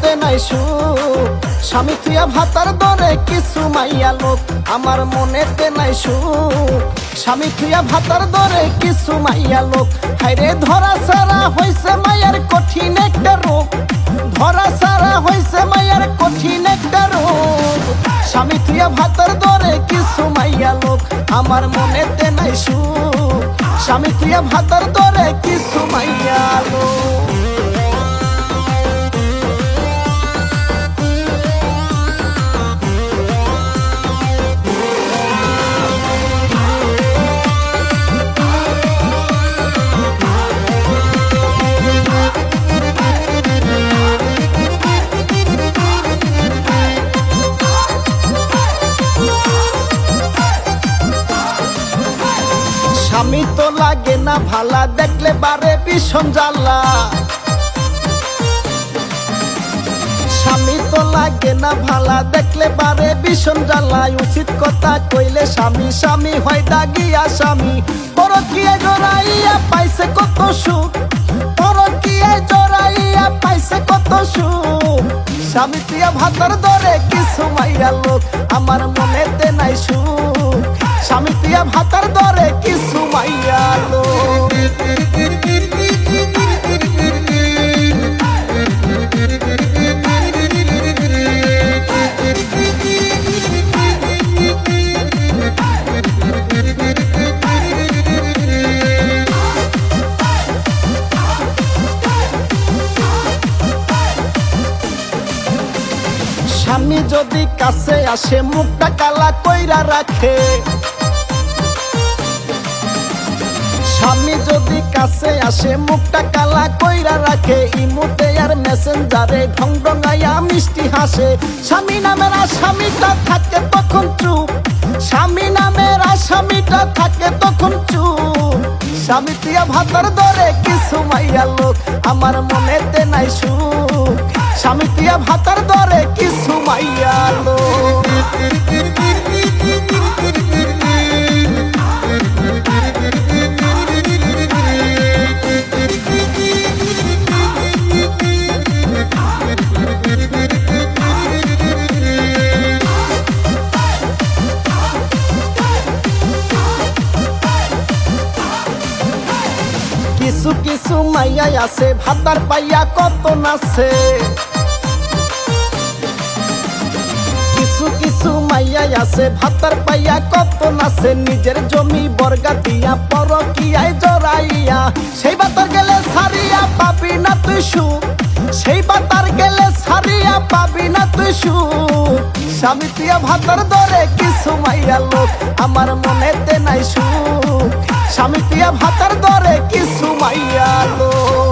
মনেতে নাই সুখ, স্বামী থুয়া ভাতার দরে কিছু মাইয়া লোক। আমার মনেতে নাই সুখ, স্বামী থুয়া ভাতার দরে কিছু মাইয়া লোক। হায়রে ধরা সারা হইছে মায়ের কঠিন একটা রোগ, ধরা সারা হইছে মায়ের কঠিন একটা রোগ। স্বামী থুয়া ভাতার দরে কিছু মাইয়া লোক। আমার মনেতে নাই সুখ, স্বামী থুয়া ভাতার দরে কিছু মাইয়া লোক। স্বামী তো লাগে না ভালা, দেখলে বারে ভীষণ জ্বালা। স্বামী তো লাগে না ভালা, দেখলে বারে ভীষণ জ্বালা। উচিত কথা কইলে স্বামী স্বামী হয় দাগিয়া স্বামী। পরকীয়ায় জড়াইয়া পাইছে কত সুখ, পরকীয়ায় জড়াইয়া পাইছে কত সুখ। স্বামী তুইয়া ভাতার দরে কিছু মাইয়া লোক। আমার মনেতে নাই সুখ, স্বামী তুইয়া ভাতার দরে কিছু মাইয়া লোক। স্বামী যদি কাছে আসে মুখটা কালা কইরা রাখে, স্বামী যদি কাছে আসে মুখটা কালা কইরা রাখে। ইমুতে আর মেসেঞ্জারে ঢং ঢঙাইয়া মিষ্টি হাসে। স্বামী নামের আসামিটা থাকে তখন চুপ, স্বামী নামের আসামিটা থাকে তখন চুপ। স্বামী তুইয়া ভাতার দরে কিছু মাইয়া লোক। আমার মনেতে নাই সুখ, স্বামী তুইয়া ভাতার দরে কিছু মাইয়া লোক। কিছু কিছু মাইয়া আছে ভাতার পাইয়া কত নাচে, কিছু কিছু মাইয়া আছে ভাতার পাইয়া কত নাচে। নিজের জমি বর্গা দিয়া পরকীয়ায় জড়াইয়া, সেই বাতার গেলে ছাড়িয়া পাবি না তুই সুখ, সেই বাতার গেলে ছাড়িয়া পাবি না তুই সুখ। স্বামী তুইয়া ভাতার দরে কিছু মাইয়া লোক। আমার মনেতে নাই সুখ, স্বামী তুইয়া ভাতার দরে কিছু মাইয়া লোক।